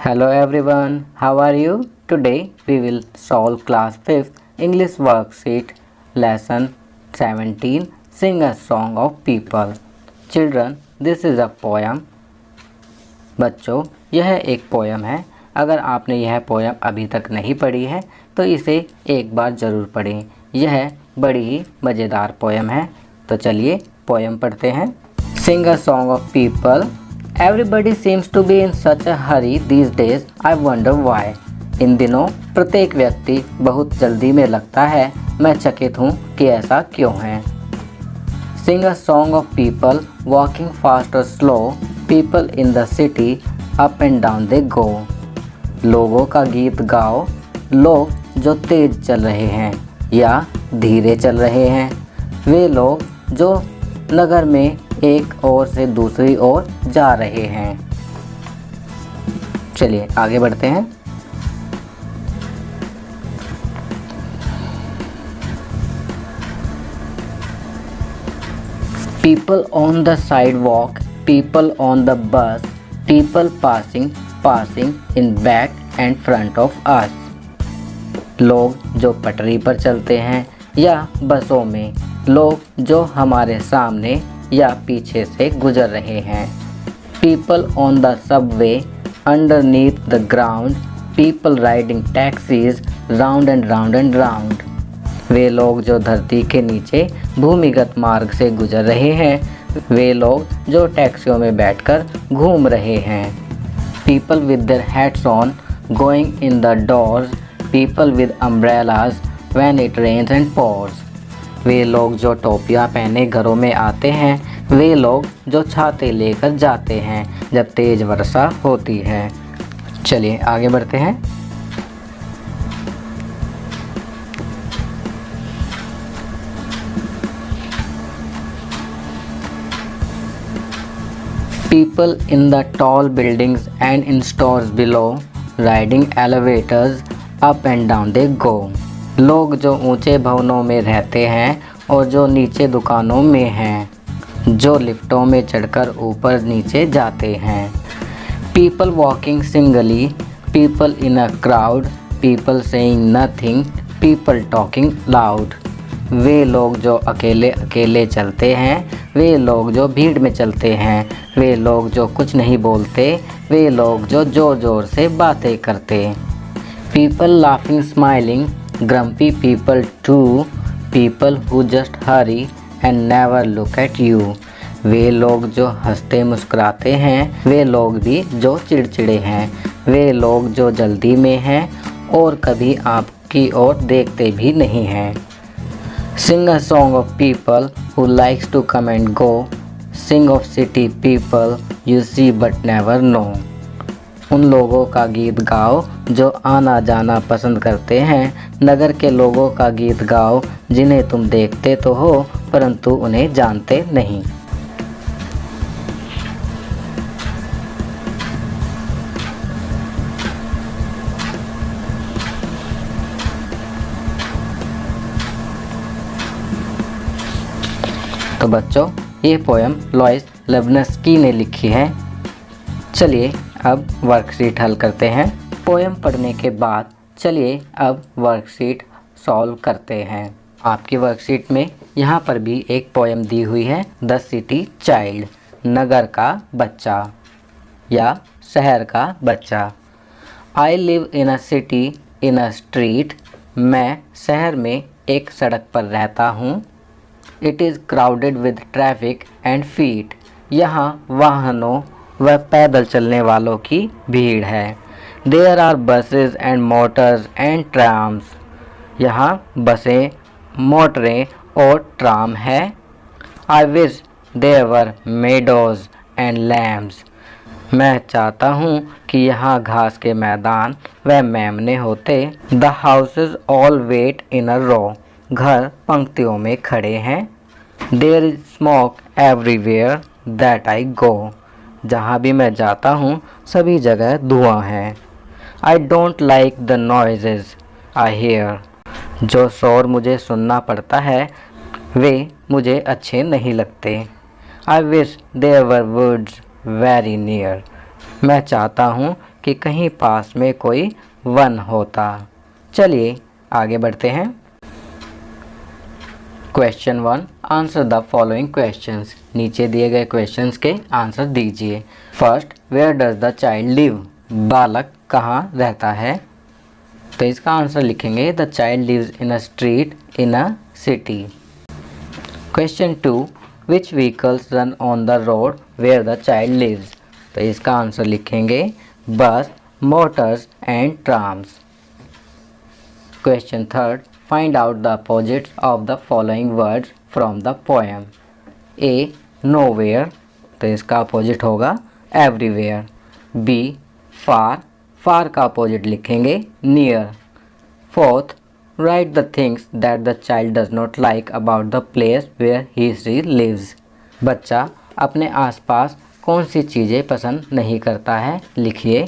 Hello everyone, how are you? Today we will solve class 5th English worksheet lesson 17 Sing a Song of People. Children, this is a poem. बच्चों, यह एक poem है। अगर आपने यह poem अभी तक नहीं पढ़ी है तो इसे एक बार ज़रूर पढ़ें। यह बड़ी ही मज़ेदार पोयम है। तो चलिए पोयम पढ़ते हैं। Sing a song of people. Everybody seems to be in such a hurry these days. I wonder why. इन दिनों प्रत्येक व्यक्ति बहुत जल्दी में लगता है। मैं चकित हूँ कि ऐसा क्यों है। Sing a song of people walking fast or slow. People in the city up and down they go. लोगों का गीत गाओ। लोग जो तेज चल रहे हैं या धीरे चल रहे हैं। वे लोग जो नगर में एक ओर से दूसरी ओर जा रहे हैं। चलिए आगे बढ़ते हैं। People on the sidewalk, people on the bus, people passing in back and front of us. लोग जो पटरी पर चलते हैं या बसों में, लोग जो हमारे सामने या पीछे से गुजर रहे हैं। People on the subway, underneath the ground, people riding taxis round and round and round. वे लोग जो धरती के नीचे भूमिगत मार्ग से गुजर रहे हैं। वे लोग जो टैक्सियों में बैठकर घूम रहे हैं। People with their hats on, going in the doors, people with umbrellas when it rains and pours. वे लोग जो टोपियाँ पहने घरों में आते हैं। वे लोग जो छाते लेकर जाते हैं जब तेज़ वर्षा होती है। चलिए आगे बढ़ते हैं। People in the tall buildings and in stores below, riding elevators up and down they go. लोग जो ऊंचे भवनों में रहते हैं और जो नीचे दुकानों में हैं, जो लिफ्टों में चढ़कर ऊपर नीचे जाते हैं। People walking singly, people in a crowd, people saying nothing, people talking loud. वे लोग जो अकेले अकेले चलते हैं, वे लोग जो भीड़ में चलते हैं, वे लोग जो कुछ नहीं बोलते, वे लोग जो ज़ोर ज़ोर से बातें करते। People laughing smiling, grumpy people too, people who just hurry and never look at you. वे लोग जो हंसते मुस्कुराते हैं, वे लोग भी जो चिड़चिड़े हैं, वे लोग जो जल्दी में हैं और कभी आपकी ओर देखते भी नहीं हैं। Sing a song of people who likes to come and go. Sing of city people you see but never know. उन लोगों का गीत गाओ जो आना जाना पसंद करते हैं। नगर के लोगों का गीत गाओ जिन्हें तुम देखते तो हो परंतु उन्हें जानते नहीं। तो बच्चों, ये पोयम लॉइस लेविन्स्की ने लिखी है। चलिए अब वर्कशीट हल करते हैं। पोयम पढ़ने के बाद चलिए अब वर्कशीट सॉल्व करते हैं। आपकी वर्कशीट में यहाँ पर भी एक पोयम दी हुई है, द सिटी चाइल्ड, नगर का बच्चा या शहर का बच्चा। I live in a city in a street, मैं शहर में एक सड़क पर रहता हूँ। It is crowded with traffic and feet, यहाँ वाहनों व पैदल चलने वालों की भीड़ है। There are buses and motors and trams, यहाँ बसें, मोटरें और ट्राम है। I wish there were meadows and lambs, मैं चाहता हूँ कि यहाँ घास के मैदान व मेमने होते। The houses all wait in a row, घर पंक्तियों में खड़े हैं। There is smoke everywhere that I go, जहाँ भी मैं जाता हूँ सभी जगह धुआं है। I don't like the noises I hear, जो शोर मुझे सुनना पड़ता है वे मुझे अच्छे नहीं लगते। I wish there were woods very near, मैं चाहता हूँ कि कहीं पास में कोई वन होता। चलिए आगे बढ़ते हैं। Question 1, answer the following questions. नीचे दिए गए क्वेश्चंस के आंसर दीजिए। First, where does the child live? बालक कहाँ रहता है? तो इसका आंसर लिखेंगे the child lives in a street in a city. Question 2, which vehicles run on the road where the child lives? तो इसका आंसर लिखेंगे bus, motors and trams. Question 3, find out the opposites of the following words from the poem. A, nowhere, तो इसका opposite होगा everywhere. B, फार, फार का opposite लिखेंगे near. Fourth, write the things that the child does not like about the place where he she lives. बच्चा अपने आसपास कौन सी चीज़ें पसंद नहीं करता है, लिखिए।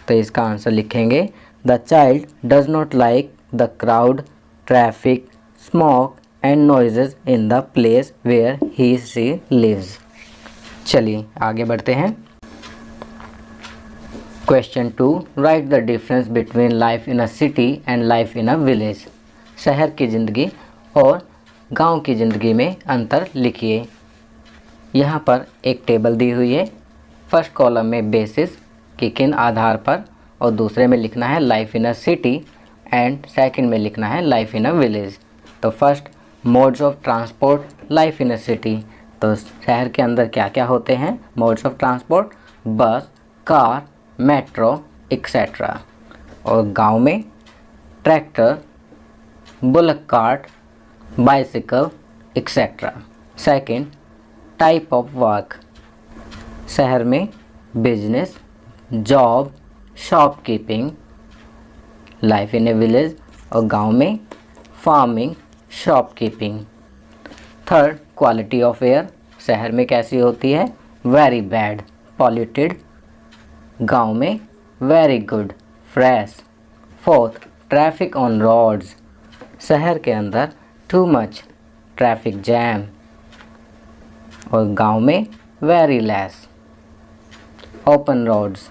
तो इसका आंसर लिखेंगे the child does not like the crowd, traffic, smoke and noises in the place where he she lives. चलिए आगे बढ़ते हैं। Question 2, write the difference between life in a city and life in a village. शहर की ज़िंदगी और गांव की ज़िंदगी में अंतर लिखिए। यहाँ पर एक टेबल दी हुई है। फर्स्ट कॉलम में बेसिस कि किन आधार पर, और दूसरे में लिखना है life in a city and second में लिखना है लाइफ इन अ विलेज। तो first, modes of transport life in a city. तो शहर के अंदर क्या क्या होते हैं मोड्स ऑफ ट्रांसपोर्ट? बस, कार, मेट्रो एक्सेट्रा। और गांव में tractor, bullock cart, bicycle etcetera. Second, type of work. शहर में business, job, shopkeeping. Life in A village और गांव में farming, shopkeeping. Third, quality of air. शहर में कैसी होती है? Very bad, polluted. गांव में very good, fresh. Fourth, traffic on roads. शहर के अंदर टू मच, ट्रैफिक जैम। और गांव में very less, open roads.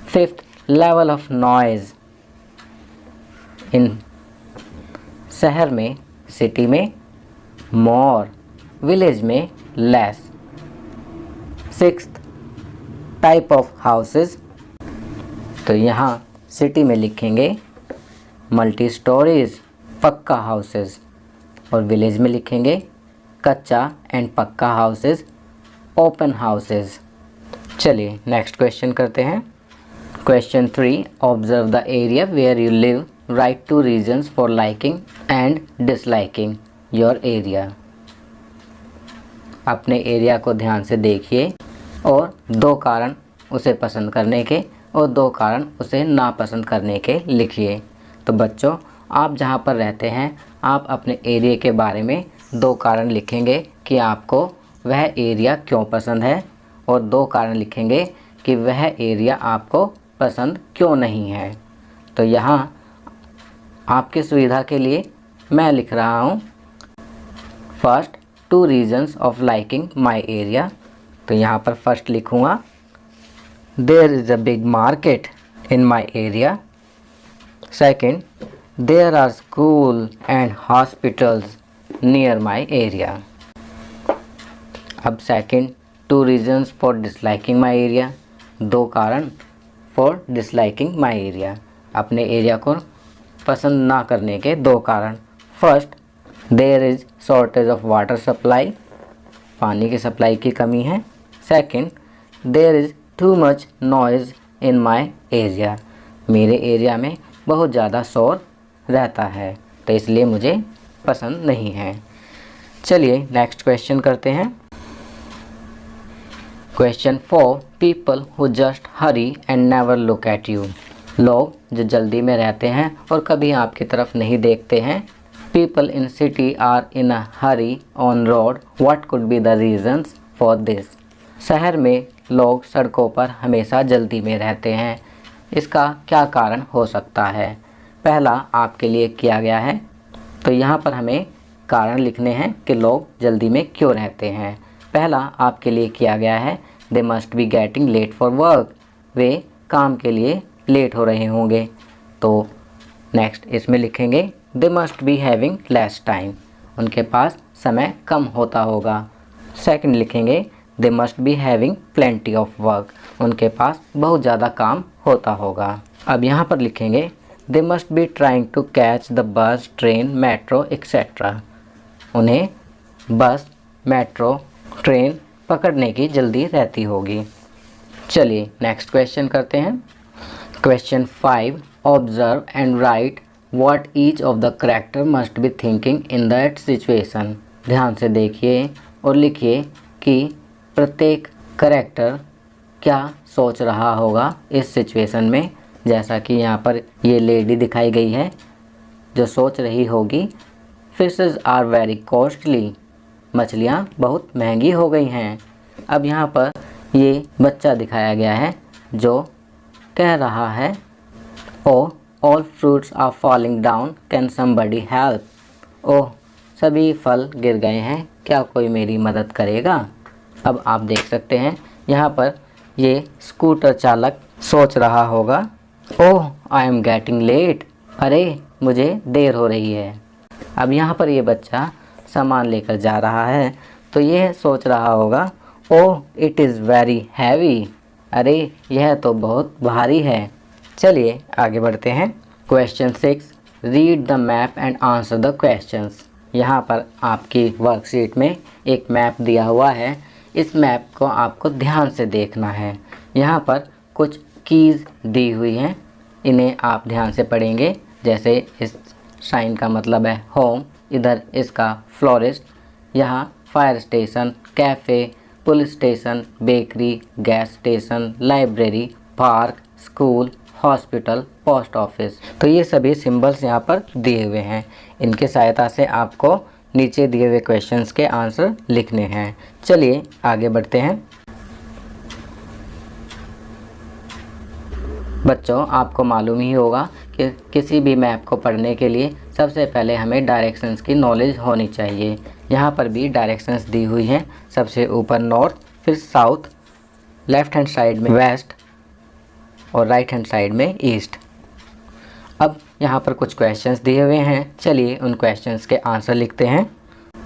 Fifth, level of noise. In शहर में, सिटी में मोर, विलेज में less. Sixth, type of houses. तो यहाँ सिटी में लिखेंगे मल्टी स्टोरीज, पक्का हाउसेस। और विलेज में लिखेंगे kutcha and pucca houses, open houses. चलिए नेक्स्ट क्वेश्चन करते हैं। Question 3, observe the area where you live, write 2 reasons for liking and disliking your area. अपने एरिया को ध्यान से देखिए और 2 कारण उसे पसंद करने के और 2 कारण उसे नापसंद करने के लिखिए। तो बच्चों, आप जहाँ पर रहते हैं आप अपने एरिया के बारे में 2 कारण लिखेंगे कि आपको वह एरिया क्यों पसंद है, और 2 कारण लिखेंगे कि वह एरिया आपको पसंद क्यों नहीं है। तो यहाँ आपकी सुविधा के लिए मैं लिख रहा हूँ first 2 reasons of liking my area. तो यहाँ पर फर्स्ट लिखूँगा there is a big market in my area. Second, there are school and hospitals near my area. अब second 2 reasons for disliking my area, 2 कारण फॉर डिसलाइकिंग माई एरिया, अपने area को पसंद ना करने के 2 कारण। First, there is shortage of water supply, पानी की सप्लाई की कमी है। Second, there is too much noise in my area, मेरे एरिया में बहुत ज़्यादा शोर रहता है तो इसलिए मुझे पसंद नहीं है। चलिए नेक्स्ट क्वेश्चन करते हैं। Question 4, people who just Hari and never look at you. लोग जो जल्दी में रहते हैं और कभी आपकी तरफ नहीं देखते हैं। People in city are in a hurry on road, what could be the reasons for this. शहर में लोग सड़कों पर हमेशा जल्दी में रहते हैं, इसका क्या कारण हो सकता है। पहला आपके लिए किया गया है, तो यहाँ पर हमें कारण लिखने हैं कि लोग जल्दी में क्यों रहते हैं। पहला आपके लिए किया गया है they must be getting late for work, वे काम के लिए लेट हो रहे होंगे। तो नेक्स्ट इसमें लिखेंगे they must be having less time, उनके पास समय कम होता होगा। सेकंड लिखेंगे they must be having plenty of work, उनके पास बहुत ज़्यादा काम होता होगा। अब यहाँ पर लिखेंगे they must be trying to catch the bus, train, metro etcetera, उन्हें बस, मेट्रो, ट्रेन पकड़ने की जल्दी रहती होगी। चलिए नेक्स्ट क्वेश्चन करते हैं। Question 5, observe and right what each of the character must be thinking in that situation. ध्यान से देखिए और लिखिए कि प्रत्येक कैरेक्टर क्या सोच रहा होगा इस सिचुएशन में। जैसा कि यहाँ पर ये लेडी दिखाई गई है जो सोच रही होगी फिशेस आर वेरी कॉस्टली, मछलियाँ बहुत महंगी हो गई हैं। अब यहाँ पर ये बच्चा दिखाया गया है जो कह रहा है oh all fruits are falling down, can somebody help. ओह सभी फल गिर गए हैं, क्या कोई मेरी मदद करेगा। अब आप देख सकते हैं यहाँ पर ये स्कूटर चालक सोच रहा होगा ओह आई एम गेटिंग लेट, अरे मुझे देर हो रही है। अब यहाँ पर ये बच्चा सामान लेकर जा रहा है तो ये सोच रहा होगा oh it is very heavy, अरे यह तो बहुत भारी है। चलिए आगे बढ़ते हैं। Question 6, read the map and answer the questions. यहाँ पर आपकी वर्कशीट में एक मैप दिया हुआ है, इस मैप को आपको ध्यान से देखना है। यहाँ पर कुछ कीज़ दी हुई हैं, इन्हें आप ध्यान से पढ़ेंगे। जैसे इस साइन का मतलब है होम, इधर इसका फ्लोरिस्ट, यहाँ fire station, cafe, police station, bakery, gas station, library, park, school, hospital, post office. तो ये सभी सिंबल्स यहाँ पर दिए हुए हैं, इनके सहायता से आपको नीचे दिए हुए क्वेश्चंस के आंसर लिखने हैं। चलिए आगे बढ़ते हैं। बच्चों आपको मालूम ही होगा कि किसी भी मैप को पढ़ने के लिए सबसे पहले हमें डायरेक्शंस की नॉलेज होनी चाहिए। यहाँ पर भी डायरेक्शंस दी हुई हैं, सबसे ऊपर नॉर्थ, फिर साउथ, लेफ़्ट हैंड साइड में वेस्ट और राइट हैंड साइड में ईस्ट। अब यहाँ पर कुछ क्वेश्चंस दिए हुए हैं, चलिए उन क्वेश्चंस के आंसर लिखते हैं।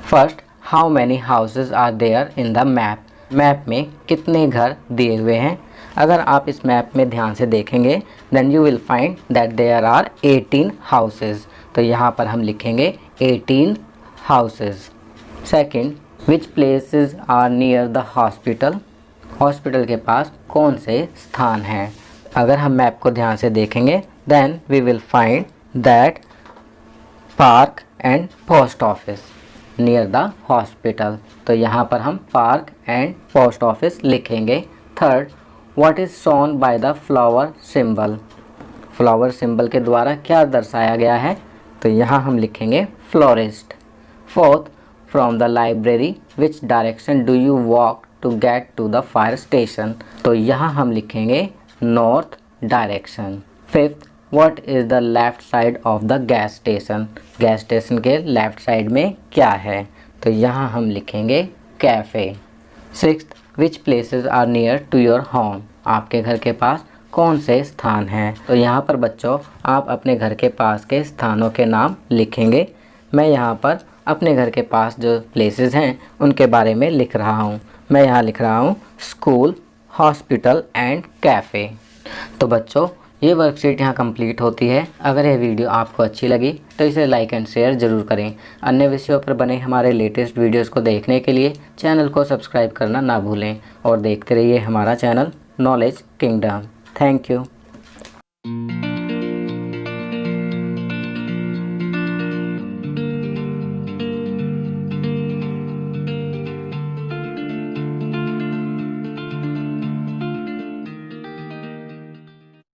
First, how many houses are there in the map. Map में कितने घर दिए हुए हैं। अगर आप इस मैप में ध्यान से देखेंगे then you will find that there are 18 houses. तो यहाँ पर हम लिखेंगे 18 houses. Second, which places are near the hospital. Hospital के पास कौन से स्थान हैं। अगर हम मैप को ध्यान से देखेंगे then we will find that park and post office near the hospital. तो यहाँ पर हम पार्क एंड पोस्ट ऑफिस लिखेंगे। Third, what is shown by the flower symbol. Flower symbol के द्वारा क्या दर्शाया गया है, तो यहाँ हम लिखेंगे florist. Fourth, from the library which direction do you walk to get to the fire station. तो यहाँ हम लिखेंगे north direction. Fifth, what is the left side of the gas station. Gas station के लेफ़्ट साइड में क्या है, तो यहाँ हम लिखेंगे cafe. Sixth, which places are near to your home. आपके घर के पास कौन से स्थान हैं। तो यहाँ पर बच्चों आप अपने घर के पास के स्थानों के नाम लिखेंगे। मैं यहाँ पर अपने घर के पास जो प्लेसेस हैं उनके बारे में लिख रहा हूँ। मैं यहाँ लिख रहा हूँ स्कूल, हॉस्पिटल एंड कैफ़े। तो बच्चों ये वर्कशीट यहाँ कंप्लीट होती है। अगर यह वीडियो आपको अच्छी लगी तो इसे लाइक एंड शेयर ज़रूर करें। अन्य विषयों पर बने हमारे लेटेस्ट वीडियोस को देखने के लिए चैनल को सब्सक्राइब करना ना भूलें और देखते रहिए हमारा channel knowledge kingdom. Thank you.